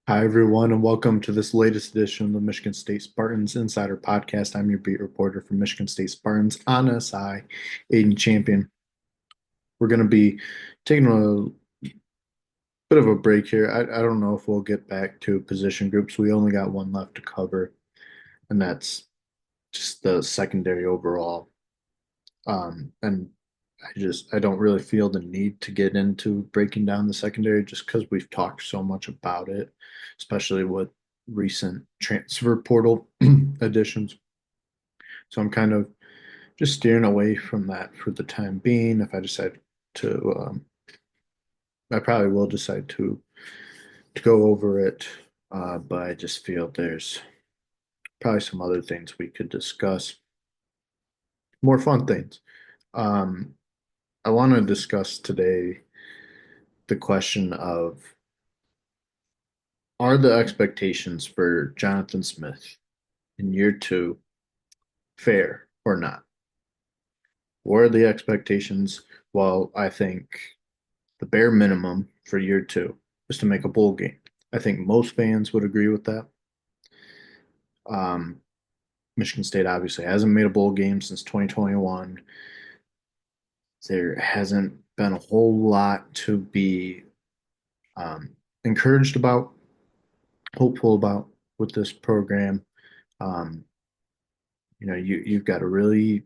Hi, everyone, and welcome to this latest edition of the Michigan State Spartans Insider Podcast. I'm your beat reporter for Michigan State Spartans on SI, Aiden Champion. We're going to be taking a bit of a break here. I don't know if we'll get back to position groups. We only got one left to cover, and that's just the secondary overall. And I don't really feel the need to get into breaking down the secondary just because we've talked so much about it, especially with recent transfer portal additions. So I'm kind of just steering away from that for the time being. If I decide to, I probably will decide to go over it, but I just feel there's probably some other things we could discuss, more fun things. Um, I want to discuss today the question of are the expectations for Jonathan Smith in year two fair or not? What are the expectations? Well, I think the bare minimum for year two is to make a bowl game. I think most fans would agree with that. Um, Michigan State obviously hasn't made a bowl game since 2021. There hasn't been a whole lot to be encouraged about, hopeful about with this program. Um, you've got a really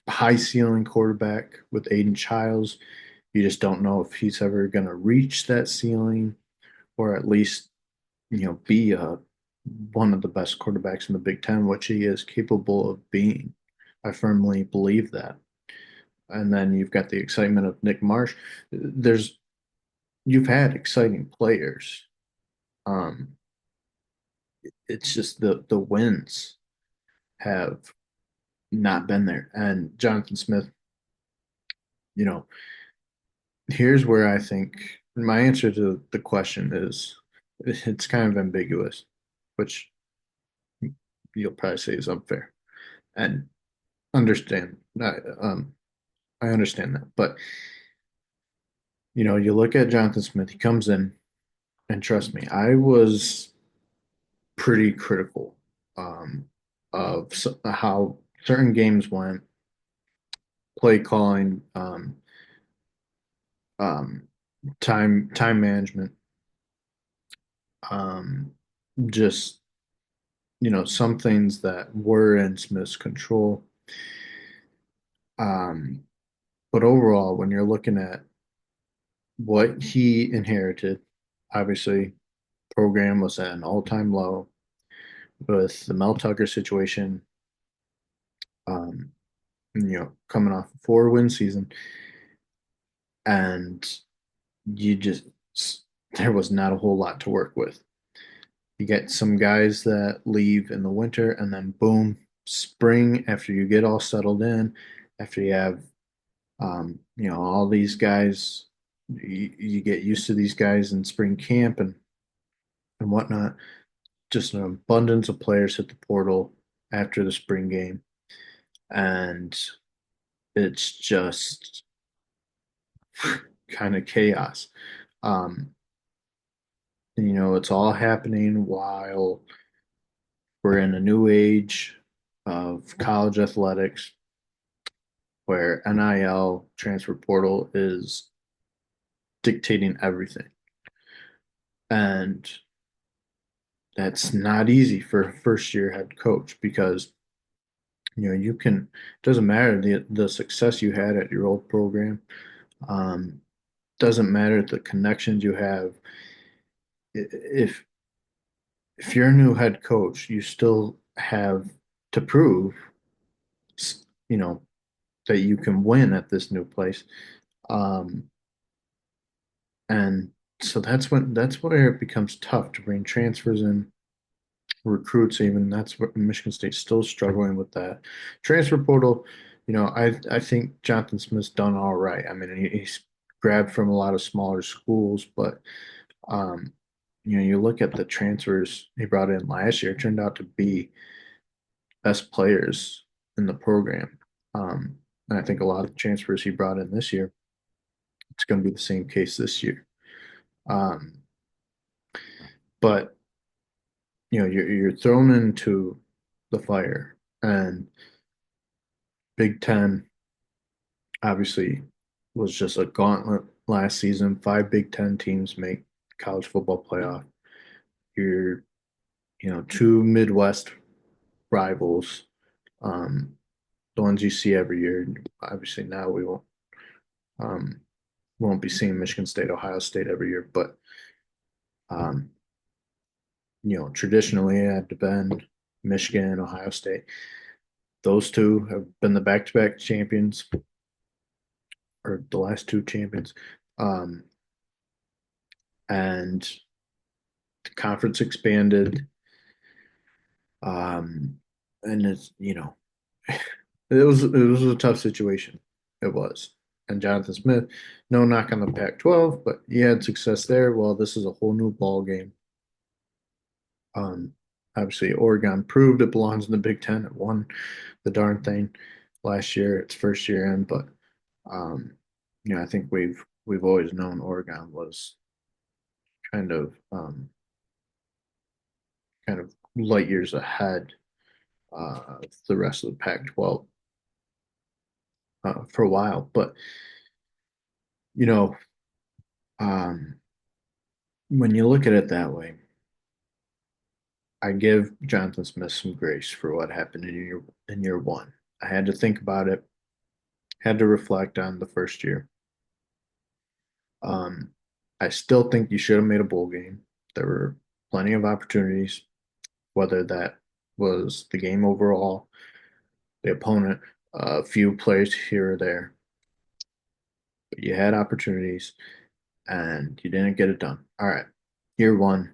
high ceiling quarterback with Aiden Childs. You just don't know if he's ever going to reach that ceiling or at least be one of the best quarterbacks in the Big Ten, which he is capable of being. I firmly believe that. And then you've got the excitement of Nick Marsh. There's you've had exciting players. Um, it's just the wins have not been there. And Jonathan Smith, you know, here's where I think my answer to the question is it's kind of ambiguous, which you'll probably say is unfair. And understand I understand that. But you look at Jonathan Smith, he comes in, and trust me, I was pretty critical of how certain games went, play calling, um, time management, um, just some things that were in Smith's control. Um, but overall, when you're looking at what he inherited, obviously, program was at an all-time low with the Mel Tucker situation. Um, coming off a four-win season, and you just there was not a whole lot to work with. You get some guys that leave in the winter, and then boom, spring after you get all settled in, after you have all these guys, you get used to these guys in spring camp and whatnot. Just an abundance of players hit the portal after the spring game, and it's just kind of chaos. Um, it's all happening while we're in a new age of college athletics where NIL transfer portal is dictating everything. And that's not easy for a first year head coach because you can it doesn't matter the success you had at your old program. Doesn't matter the connections you have. If if you're a new head coach, you still have to prove, you know, that you can win at this new place. Um, and so that's where it becomes tough to bring transfers in, recruits even. That's what Michigan State's still struggling with that. Transfer portal, I think Jonathan Smith's done all right. I mean, he's grabbed from a lot of smaller schools, but um, you look at the transfers he brought in last year, it turned out to be best players in the program. And I think a lot of transfers he brought in this year, it's going to be the same case this year. Um, But you're thrown into the fire, and Big Ten obviously was just a gauntlet last season. Five Big Ten teams make college football playoff. You're, two Midwest rivals, um, the ones you see every year. Obviously now um, won't be seeing Michigan State, Ohio State every year, but um, traditionally it had to been Michigan, Ohio State. Those two have been the back-to-back champions, or the last two champions. Um, and the conference expanded. Um, and it was a tough situation. It was. And Jonathan Smith, no knock on the Pac-12, but he had success there. Well, this is a whole new ball game. Um, Obviously, Oregon proved it belongs in the Big Ten. It won the darn thing last year, its first year in, but um, I think we've always known Oregon was kind of kind of light years ahead of the rest of the Pac-12 for a while. But you know, um, when you look at it that way, I give Jonathan Smith some grace for what happened in year one. I had to think about it, had to reflect on the first year. Um, I still think you should have made a bowl game. There were plenty of opportunities, whether that was the game overall, the opponent, a few plays here or there. But you had opportunities and you didn't get it done. All right, year one,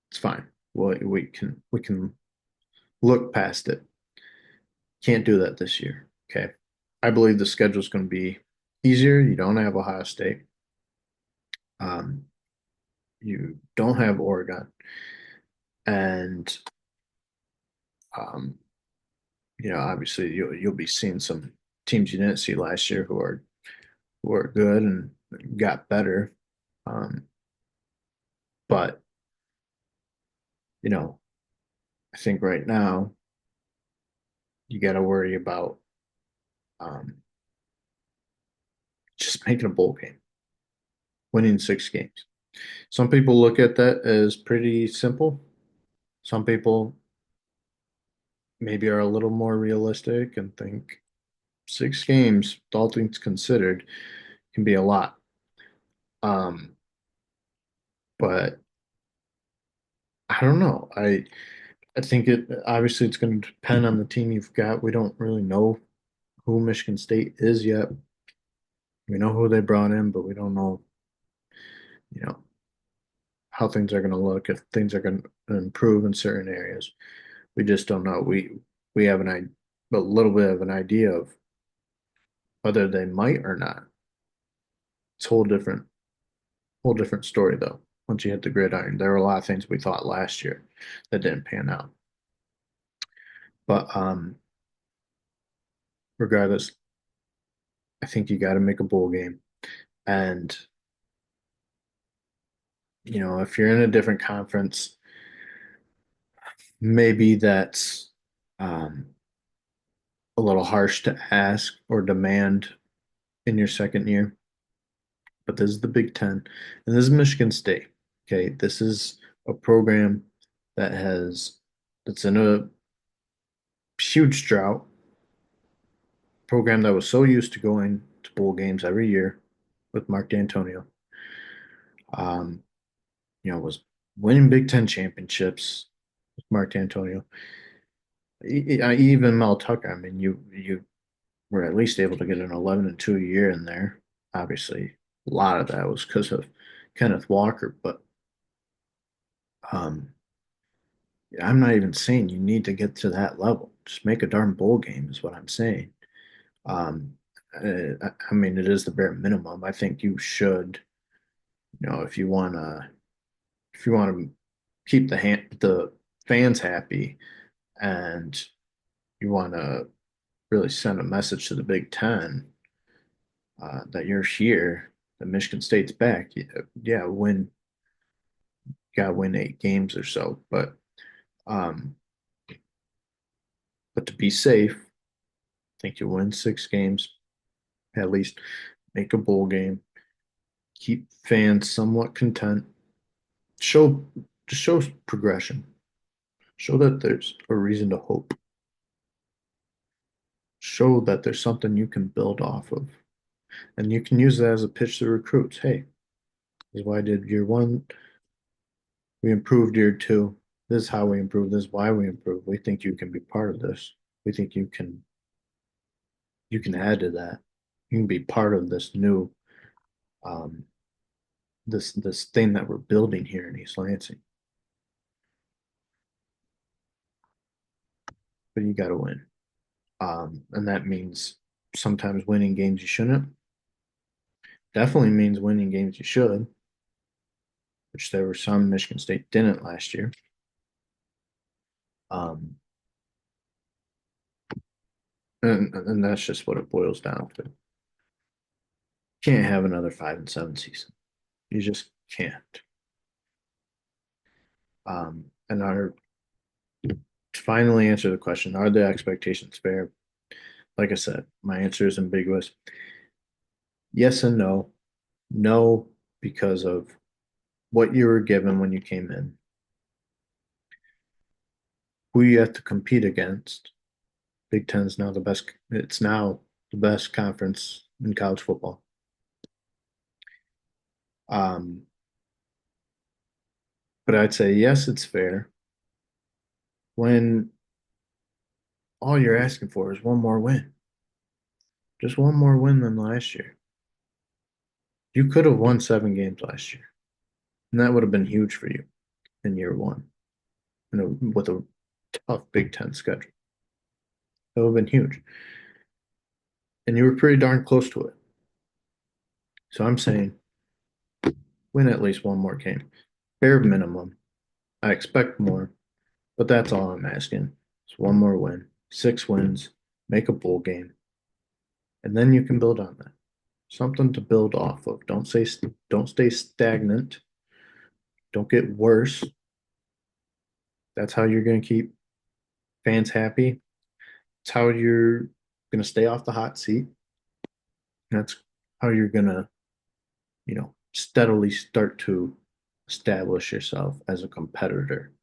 it's fine. Well, we can look past it. Can't do that this year. Okay. I believe the schedule is going to be easier. You don't have Ohio State. Um, you don't have Oregon, and um, obviously you'll be seeing some teams you didn't see last year who are good and got better. Um, but you know, I think right now you got to worry about um, just making a bowl game, winning 6 games. Some people look at that as pretty simple. Some people maybe are a little more realistic and think 6 games, all things considered, can be a lot. Um, but I don't know. I think it's going to depend on the team you've got. We don't really know who Michigan State is yet. We know who they brought in, but we don't know, you know, how things are going to look, if things are going to improve in certain areas. We just don't know. We have a little bit of an idea of whether they might or not. It's a whole different story though. Once you hit the gridiron, there were a lot of things we thought last year that didn't pan out. But regardless, I think you got to make a bowl game. And if you're in a different conference, maybe that's um, a little harsh to ask or demand in your second year. But this is the Big Ten, and this is Michigan State. Okay, this is a program that has that's in a huge drought. Program that was so used to going to bowl games every year with Mark D'Antonio. Um, was winning Big Ten championships with Mark D'Antonio. Even Mel Tucker. I mean, you were at least able to get an 11-2 year in there. Obviously, a lot of that was because of Kenneth Walker, but um, I'm not even saying you need to get to that level. Just make a darn bowl game is what I'm saying. Um, I mean, it is the bare minimum. I think you should, if you want to keep the fans happy, and you want to really send a message to the Big Ten that you're here, that Michigan State's back. Yeah, you got to win 8 games or so. Um, but to be safe, I think you'll win 6 games at least. Make a bowl game. Keep fans somewhat content. Show just show progression. Show that there's a reason to hope. Show that there's something you can build off of. And you can use that as a pitch to recruits. Hey, this is why I did year one. We improved year two. This is how we improved. This is why we improved. We think you can be part of this. We think you can add to that. You can be part of this new um this thing that we're building here in East Lansing. But you gotta win. And that means sometimes winning games you shouldn't. Definitely means winning games you should, which there were some Michigan State didn't last year. Um, and that's just what it boils down to. Can't have another 5-7 season. You just can't. And to finally answer the question, are the expectations fair? Like I said, my answer is ambiguous. Yes and no. No, because of what you were given when you came in, who you have to compete against. Big Ten is now the best. It's now the best conference in college football. Um, but I'd say yes, it's fair when all you're asking for is one more win, just one more win than last year. You could have won 7 games last year, and that would have been huge for you in year one, with a tough Big Ten schedule. That would have been huge, and you were pretty darn close to it. So I'm saying win at least one more game, bare minimum. I expect more, but that's all I'm asking. It's one more win, 6 wins, make a bowl game, and then you can build on that. Something to build off of. Don't stay stagnant. Don't get worse. That's how you're going to keep fans happy. It's how you're going to stay off the hot seat. That's how you're going to, steadily start to establish yourself as a competitor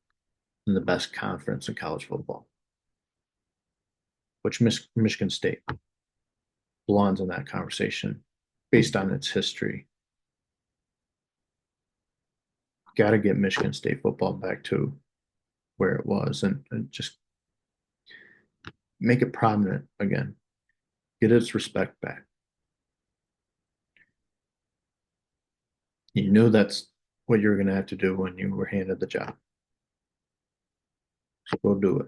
in the best conference in college football, which Michigan State belongs in that conversation based on its history. Got to get Michigan State football back to where it was and just make it prominent again. Get its respect back. You knew that's what you were going to have to do when you were handed the job. So go do it.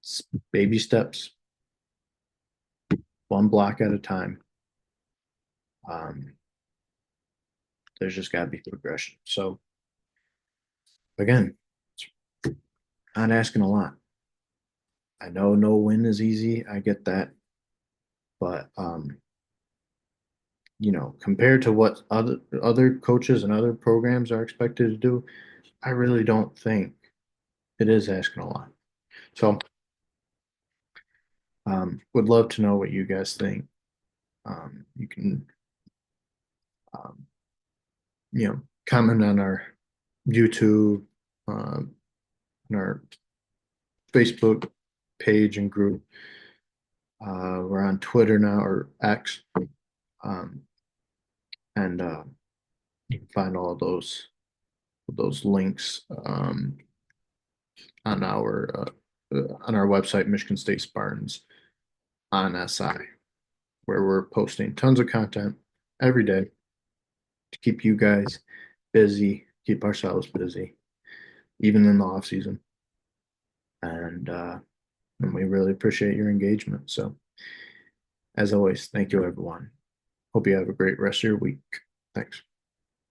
It's baby steps, one block at a time. Um, there's just got to be progression. So again, not asking a lot. I know no win is easy. I get that. But compared to what other coaches and other programs are expected to do, I really don't think it is asking a lot. So would love to know what you guys think. You can um, comment on our YouTube, on our Facebook page and group. We're on Twitter now, or X, um, and you can find all of those links on our website, Michigan State Spartans on SI, where we're posting tons of content every day to keep you guys busy, keep ourselves busy, even in the off season. And we really appreciate your engagement. So, as always, thank you, everyone. Hope you have a great rest of your week. Thanks.